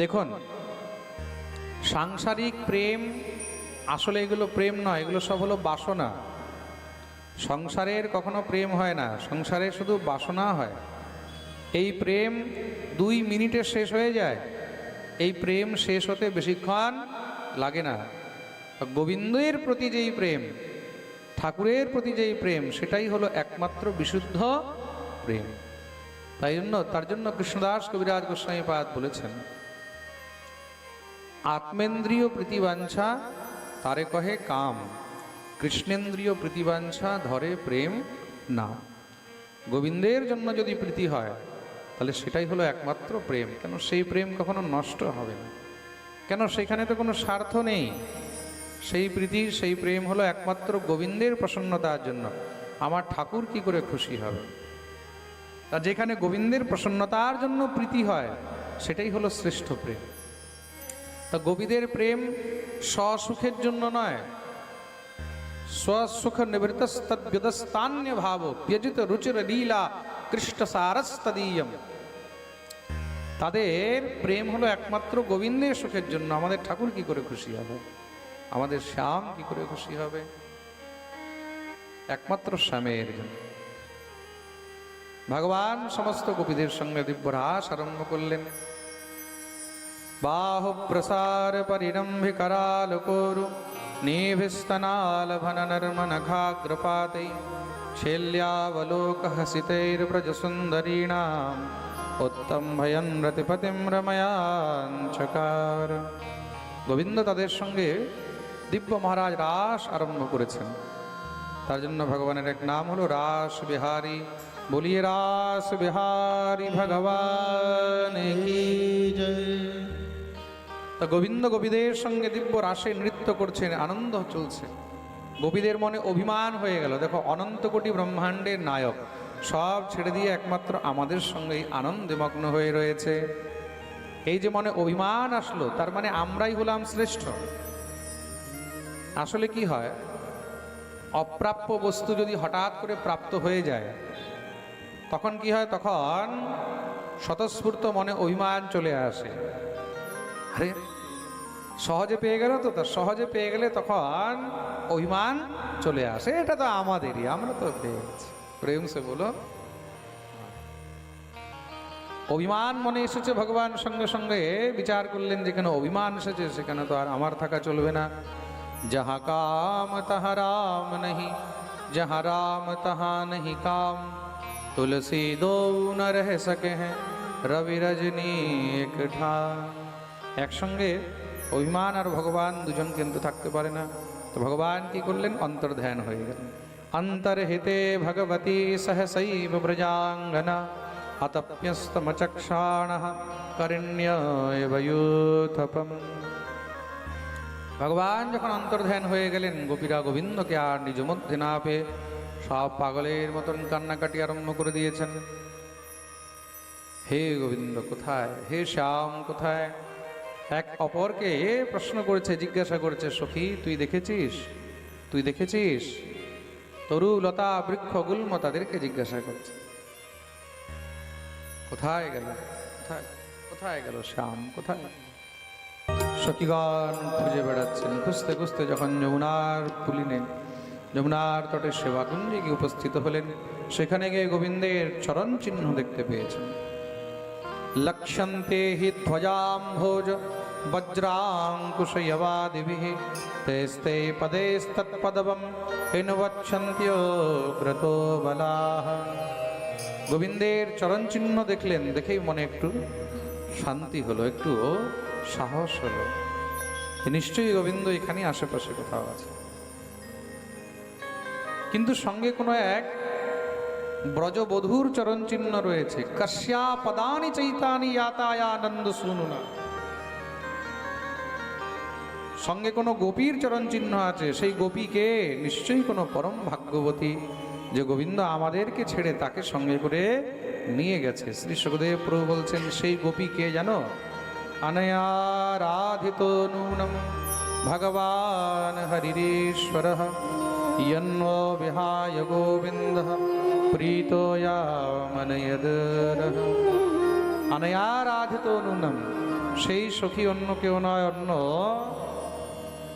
দেখুন, সাংসারিক প্রেম আসলে এগুলো প্রেম নয়, এগুলো সব হলো বাসনা। সংসারের কখনো প্রেম হয় না, সংসারে শুধু বাসনা হয়। এই প্রেম 2 মিনিটে শেষ হয়ে যায়, এই প্রেম শেষ হতে বেশিক্ষণ লাগে না। গোবিন্দের প্রতি যেই প্রেম, ঠাকুরের প্রতি যেই প্রেম, সেটাই হলো একমাত্র বিশুদ্ধ প্রেম। তার জন্য কৃষ্ণদাস কবিরাজ গোস্বামীপাদ বলেছেন, আত্মেন্দ্রিয় প্রীতিবাঞ্ছা তারে কহে কাম, কৃষ্ণেন্দ্রিয় প্রীতিবাঞ্ছা ধরে প্রেম না। গোবিন্দের জন্য যদি প্রীতি হয় তাহলে সেটাই হলো একমাত্র প্রেম। কেন সেই প্রেম কখনো নষ্ট হবে না, কেন সেখানে তো কোনো স্বার্থ নেই। সেই প্রীতি, সেই প্রেম হলো একমাত্র গোবিন্দের প্রসন্নতার জন্য। আমার ঠাকুর কি করে খুশি হবে? আর যেখানে গোবিন্দের প্রসন্নতার জন্য প্রীতি হয় সেটাই হলো শ্রেষ্ঠ প্রেম। তা গোপীদের প্রেম স্বসুখের জন্য নয়, স্বসুখ নিবৃত্তস্তদ্ব্যদস্তান্য ভাব ব্যজিত রুচির লীলা কৃষ্ণ সারস্তদীয়ম। তাদের প্রেম হলো একমাত্র গোবিন্দের সুখের জন্য। আমাদের ঠাকুর কি করে খুশি হবে, আমাদের শ্যাম কি করে খুশি হবে? একমাত্র শ্যামের জন্য। ভগবান সমস্ত গোপীদের সঙ্গে দিব্যরাস আরম্ভ করলেন। বাহু প্রসার পরিরম্ভি করালকোরু নিভিস্তনালভন নর্মনঘাগ্রপাতৈ শৈল্যাবলোক হসিতৈর্ব্রজ সুন্দরীণাম উত্তম ভয়ন রতিপতিম রময়াঞ্চকার। গোবিন্দ তাদের সঙ্গে দিব্য মহারাজ রাস আরম্ভ করেছেন। তার জন্য ভগবানের এক নাম হলো রাস বিহারী। বলিয়ে রাস বিহারী ভগবান কি জয়। তা গোবিন্দ গোপীদের সঙ্গে দিব্য রাসে নৃত্য করছেন, আনন্দ চলছে। গোপীদের মনে অভিমান হয়ে গেল, দেখো অনন্ত কোটি ব্রহ্মাণ্ডের নায়ক সব ছেড়ে দিয়ে একমাত্র আমাদের সঙ্গেই আনন্দে মগ্ন হয়ে রয়েছে। এই যে মনে অভিমান আসলো, তার মানে আমরাই হলাম শ্রেষ্ঠ। আসলে কি হয়, অপ্রাপ্য বস্তু যদি হঠাৎ করে প্রাপ্ত হয়ে যায় তখন কি হয়, তখন স্বতঃস্ফূর্ত মনে অভিমান চলে আসে। আরে সহজে পেয়ে গেল তো, তার সহজে পেয়ে গেলে তখন অভিমান চলে আসে, এটা তো আমাদেরই, আমরা তো পেয়ে গেছি। প্রেম সে বলো। অভিমান মনে এসেছে, ভগবান সঙ্গে সঙ্গে বিচার করলেন যেখানে অভিমান এসেছে সেখানে তো আর আমার থাকা চলবে না। যাহা কাম তাহা রাম নহি, যাহা রাম তাহা নহি কাম, তুলসী দো ন রহ সকে হ্যাঁ রবি রজনী এক ঠাম। একসঙ্গে অভিমান আর ভগবান দুজন কিন্তু থাকতে পারে না। তো ভগবান কি করলেন, অন্তর্ধ্যান হয়ে গেলেন। অন্তর্হিতে ভগবতী সহসৈব ব্রজাঙ্গনা আতপ্যস্তমচক্ষাণ করিণ্যবয়ুথপম। ভগবান যখন অন্তর্ধ্যান হয়ে গেলেন, গোপীরা গোবিন্দকে আর নিজ মধ্যে না পেয়ে সব পাগলের মতন কান্নাকাটি আরম্ভ করে দিয়েছেন। হে গোবিন্দ কোথায়, হে শ্যাম কোথায়? এক অপরকে প্রশ্ন করেছে, জিজ্ঞাসা করেছে, সখী তুই দেখেছিস, তুই দেখেছিস? তরু লতা বৃক্ষ গুল্ম তাদেরকে জিজ্ঞাসা করছে, কোথায় গেল, কোথায় কোথায় গেল শ্যাম, কোথায়? সখীগণ খুঁজে বেড়াচ্ছেন, খুঁজতে খুঁজতে যখন যমুনার পুলিনে, যমুনার তটে সেবাকুঞ্জে গিয়ে উপস্থিত হলেন, সেখানে গিয়ে গোবিন্দের চরণ চিহ্ন দেখতে পেয়েছেন। লক্ষ্যন্তে হি ধ্বজাম্ভোজ বজ্রাঙ্কুশয়বাদিভিঃ তেস্তে পদেস্তৎপদবম হিনবচ্ছন্ত্যোগ্রতো বলাঃ। গোবিন্দের চরণ চিহ্ন দেখলেন, দেখেই মনে একটু শান্তি হলো, একটু সাহস হলো, নিশ্চয়ই গোবিন্দ এখানে আশেপাশে কোথাও আছে। কিন্তু সঙ্গে কোনো এক ব্রজবধূর চরণ চিহ্ন রয়েছে। কস্যা পদানি চৈতানি ইয়াতায়ানন্দ শুনুনা। সঙ্গে কোনো গোপীর চরণ চিহ্ন আছে, সেই গোপীকে নিশ্চয়ই কোনো পরম ভাগ্যবতী, যে গোবিন্দ আমাদেরকে ছেড়ে তাকে সঙ্গে করে নিয়ে গেছে। শ্রী সুখদেব প্রভু বলছেন, সেই গোপী কে জানো? অনয়া রাধিত নূনম ভগবান হরিরেশ্বরঃ यन्नो विहाय गोविन्दः प्रीतो यामनयदरः। अनयाराधितो नूनम, সেই সখী অন্য কেউ নয়, অন্য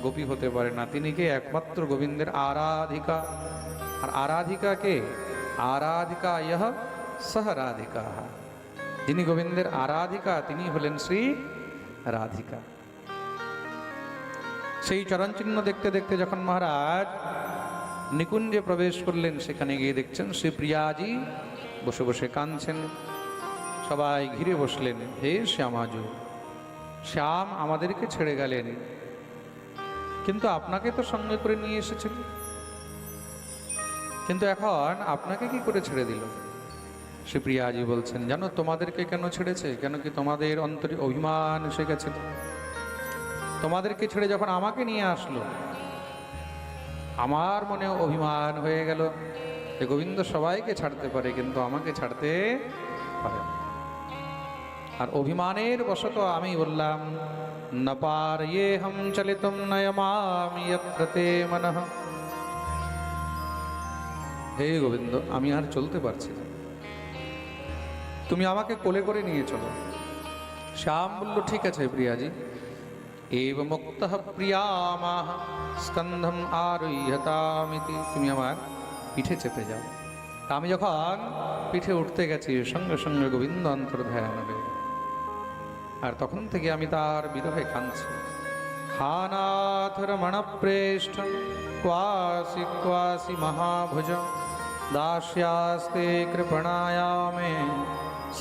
গোপী হতে পারে না। তিনি কে? একমাত্র গোবিন্দের আরাধিকা। আর আরাধিকা কে? আরাধিকা ইহ সহ রাধিকা। যিনি গোবিন্দের আরাধিকা তিনি হলেন শ্রী রাধিকা। সেই চরণ চিহ্ন দেখতে দেখতে যখন মহারাজ নিকুঞ্জে প্রবেশ করলেন, সেখানে গিয়ে দেখছেন শ্রী প্রিয়াজি বসে বসে কাঁদছেন। সবাই ঘিরে বসলেন। হে শ্যামাজু, শ্যাম আমাদেরকে ছেড়ে গেলেন, কিন্তু আপনাকে তো সঙ্গে করে নিয়ে এসেছেন, কিন্তু এখন আপনাকে কি করে ছেড়ে দিল? শ্রী প্রিয়াজি বলছেন, জানো তোমাদেরকে কেন ছেড়েছে? কেন কি তোমাদের অন্তরে অভিমান এসে গেছে? তোমাদেরকে ছেড়ে যখন আমাকে নিয়ে আসলো, আমার মনে অভিমান হয়ে গেল যে গোবিন্দ সবাইকে ছাড়তে পারে, কিন্তু আমাকে ছাড়তে পারে না। আর অভিমানের বশত আমি বললাম, ন পারয়ে হম চলিতুম নয়মামি যত্র তে মনঃ। হে গোবিন্দ, আমি আর চলতে পারছি না, তুমি আমাকে কোলে করে নিয়ে চলো। শ্যাম বলল, ঠিক আছে প্রিয়াজি। এব মুক্তঃ প্রিয়ামাহ স্কন্ধম আরুহ্যতামিতি। তুমি আমার পিঠে চেপে যাও। আমি যখন পিঠে উঠতে গেছি, সঙ্গে সঙ্গে গোবিন্দ অন্তর্ধান হবে। আর তখন থেকে আমি তার বিরহে কাঁদছি। খানাথ রমণ প্রেষ্ঠ ক্বাসি ক্বাসি মহাভুজ দাস্যাস্তে কৃপণায়ামে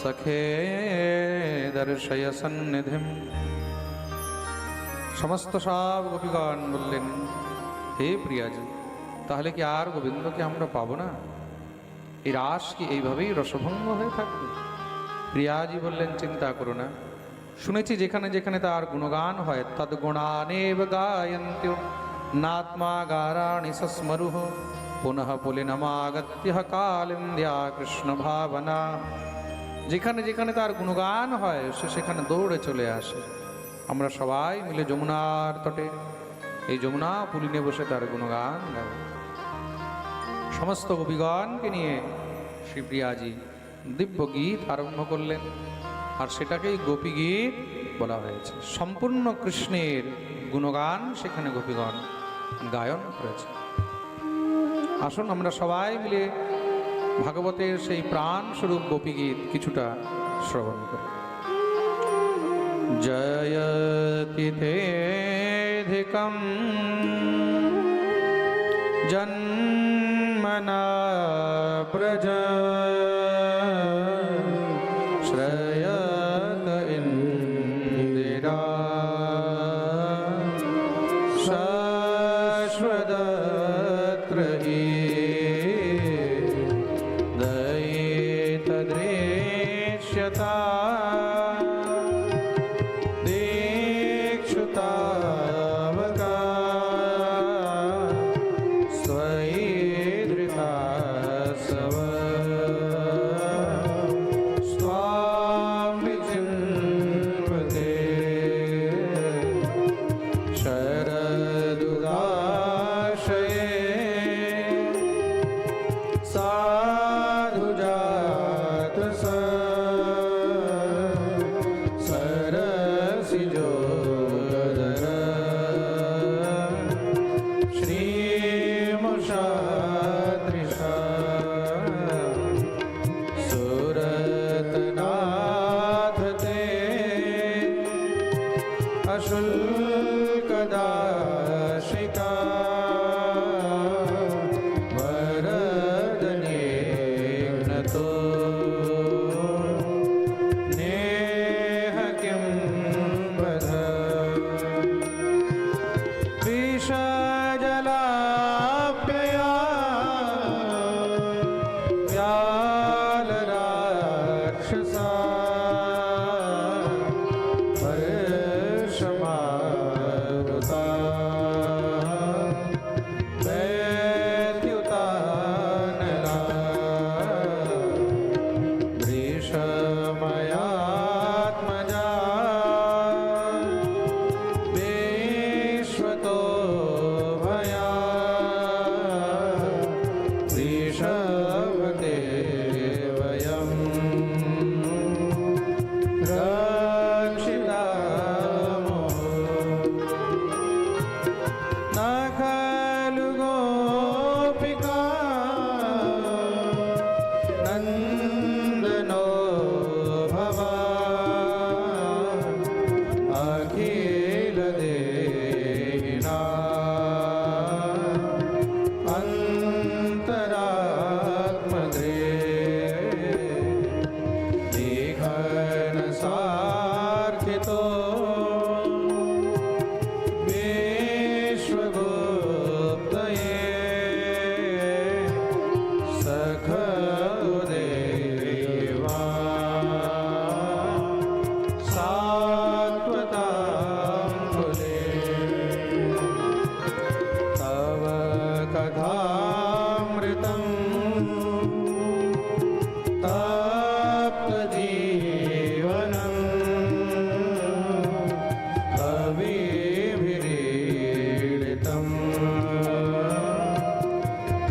সখে দর্শয় সন্নিধিম। সমস্ত সব গোপীগণ বললেন, হে প্রিয়াজি, তাহলে কি আর গোবিন্দকে আমরা পাবো না? এই রাস কি এইভাবেই রসভঙ্গ হয়ে থাকবে? প্রিয়াজি বললেন, চিন্তা করো না। শুনেছি যেখানে যেখানে তার গুণগান হয়, তদ গুণানেব গায়ন্ত্য নাত্মা গারাণি সস্মরুহ পুনঃ পুলিনমাগত্য কালিন্দ্যা কৃষ্ণ ভাবনা। যেখানে যেখানে তার গুণগান হয় সে সেখানে দৌড়ে চলে আসে। আমরা সবাই মিলে যমুনার তটে, এই যমুনা পুলিনে বসে তার গুণগান গাই। সমস্ত গোপীগণকে নিয়ে শ্রী প্রিয়াজি দিব্য গীত আরম্ভ করলেন, আর সেটাকেই গোপী গীত বলা হয়েছে। সম্পূর্ণ কৃষ্ণের গুণগান সেখানে গোপীগণ গায়ন করেছে। আসুন আমরা সবাই মিলে ভাগবতের সেই প্রাণ স্বরূপ গোপী গীত কিছুটা শ্রবণ করি। জয়তি তেধিকম জন্মনা প্রজা শ্রয়ত ইন্দিরা শাশ্বতত্রহি দয়িতদৃশ্যতা দীক্ষুতাবকা स्वैदृता सव स्वां विचिन्वते शरदुदाशये साधुजात सरसिजोदर श्रीमुषादृशा सुरतनाथ ते अशुल्कदाशिका वरदनेग्नतो नेह किं वद विषजलाप्यया व्यालराक्षसा वर्षमारुता दैत्युतानला वृषमयात्मजा विश्वतो भया ऋषभते वयं रक्षिता अखिल देना अंतरात्मदे लेखन सार्थितो विश्वगुप्तये सखदेवा सात्वतांकुले तव कथामृतं तप्तजीवनं कविभिरीडितं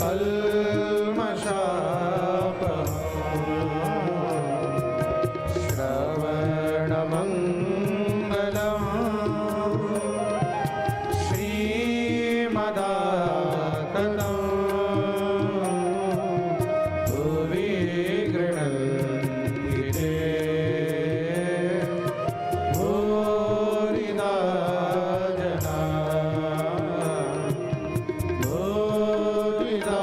कल्मषापहं श्रवणमङ्गलम् श्रीमदाततं भुवि गृह्णन्ति ते भूरिदा जना भूरिदा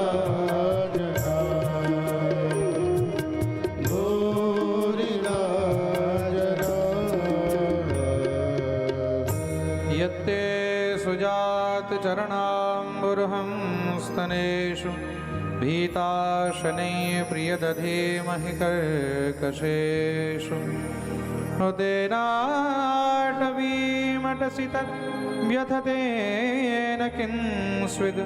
जना भूरिदा जना यत्ते सुजातचरणाम्बुरुहं स्तनेषु भीताशनै प्रियदधीमहि कर्कशेषु नुदेनाटवीमटसि तत् व्यथतेन किंस्विद्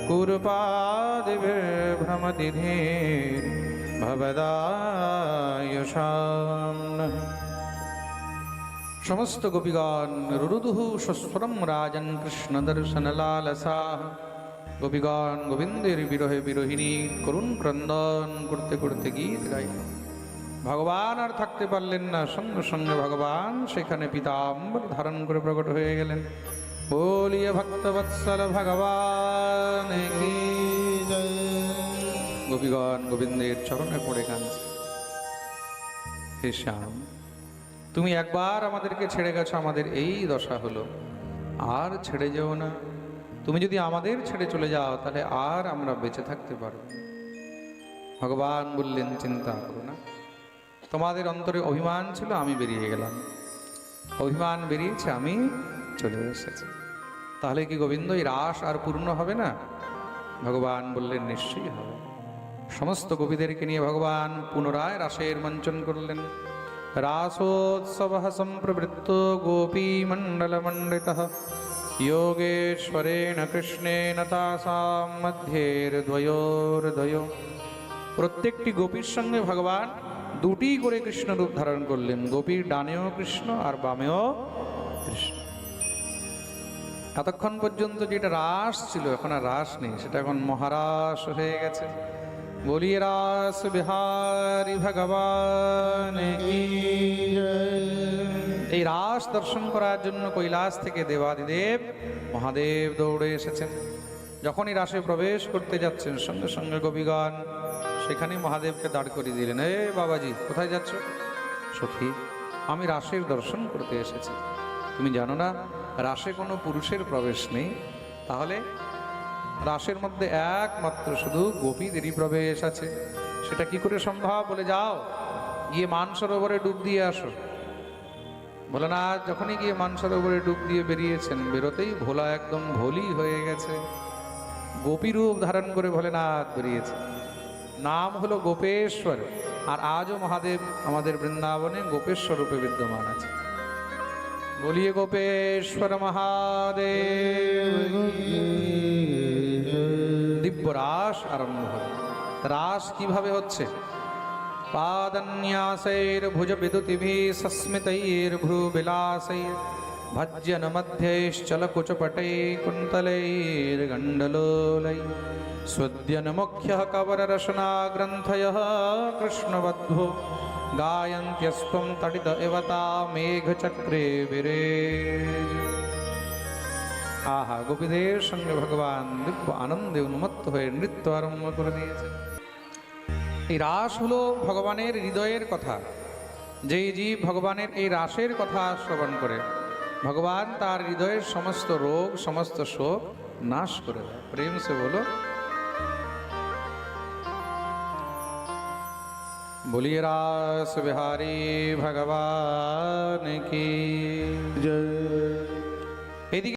कूर्पादिभिर्भ्रमति धीर् भवदायुषां नः। समस्त गोपीगण रुरुदुः स्वस्वरं राजन् कृष्ण दर्शन लालसा गोपीगण गोविंदेर বিরহে বিরহিনী করুণ ক্রন্দন করতে করতে গীত গাই। ভগবান আর থাকতে পারলেন না, সঙ্গে সঙ্গে ভগবান সেখানে পীতাম্বর ধারণ করে প্রকট হয়ে গেলেন। বলিয়ে ভক্তবৎসল ভগবান কি জয়। গোপীগণ গোবিন্দের চরণে পড়ে কাঁদছে, হে শ্যাম, তুমি একবার আমাদেরকে ছেড়ে গেছো, আমাদের এই দশা হলো, আর ছেড়ে যেও না। তুমি যদি আমাদের ছেড়ে চলে যাও তাহলে আর আমরা বেঁচে থাকতে পারব না। ভগবান বললেন, চিন্তা করো না, তোমাদের অন্তরে অভিমান ছিল, আমি বেরিয়ে গেলাম, অভিমান বেরিয়েছে, আমি চলে এসেছি। তাহলে কি গোবিন্দ এই রাস আর পূর্ণ হবে না? ভগবান বললেন, নিশ্চয়ই হবে। সমস্ত গোপীদেরকে নিয়ে ভগবান পুনরায় রাসের মঞ্চন করলেন। রাসোৎসব সম্প্রবৃত্ত গোপীমণ্ডলমণ্ডিতঃ योगेश्वरेण कृष्णेन तासां मध्येर्द्वयोर्द्वयो। প্রত্যেকটি গোপীর সঙ্গে ভগবান দুটি করে কৃষ্ণ রূপ ধারণ করলেন, গোপীর ডানেও কৃষ্ণ আর বামেও কৃষ্ণ। এতক্ষণ পর্যন্ত যেটা রাস ছিল এখন আর রাস নেই, সেটা এখন মহারাস হয়ে গেছে। বলিয়ে রাস বিহারী ভগবান কি জয়। এই রাস দর্শন করার জন্য কৈলাস থেকে দেবাদিদেব মহাদেব দৌড়ে এসেছেন। যখনই রাসে প্রবেশ করতে যাচ্ছেন সঙ্গে সঙ্গে গোপীগণ সেখানে মহাদেবকে দাঁড় করিয়ে দিলেন। এ বাবাজি, কোথায় যাচ্ছ? সখী, আমি রাসের দর্শন করতে এসেছি। তুমি জানো না রাসে কোনো পুরুষের প্রবেশ নেই, তাহলে রাসের মধ্যে একমাত্র শুধু গোপীদেরই প্রবেশ আছে। সেটা কি করে সম্ভব? বলে যাও গিয়ে মানসরোবরে ডুব দিয়ে আসো। ভোলানাথ যখনই গিয়ে মানসরোবরে ডুব দিয়ে বেরিয়েছেন, বেরোতেই ভোলা একদম ভোলি হয়ে গেছে, গোপী রূপ ধারণ করে ভোলেনাথ বেরিয়েছে। নাম হলো গোপেশ্বর, আর আজও মহাদেব আমাদের বৃন্দাবনে গোপেশ্বর রূপে বিদ্যমান আছে। বলিয়ে গোপেশ্বর মহাদেব। দিব্য রাস আরম্ভ হল। রাস কিভাবে হচ্ছে? পাদন্যাসৈর ভুজ বিদুতিভিः সস্মিতৈর্ভ্রুবিলাসৈর ভজ্জন মধ্যৈশ্চল কুচপটৈ কুন্তলৈর্গণ্ডলোলৈ সুদ্যন মুখ্যः কবররসনা গ্রন্থয়ः কৃষ্ণবদ্ধো গায়ন্ত্যস্ত্বং তডিত ইব তা মেঘচক্রে বিরেজ। আহা, গোপীদের সঙ্গে ভগবান দিব্য আনন্দে উন্মত্ত হয়ে নৃত্য আরম্ভ করে দিয়েছে। এই রাস হলো ভগবানের হৃদয়ের কথা। যেই জীব ভগবানের এই রাসের কথা শ্রবণ করে भगवान तार हृदय समस्त रोग समस्त शोक नाश करे देय। प्रेम से बोलो बोलिए रास बिहारी भगवान की जय।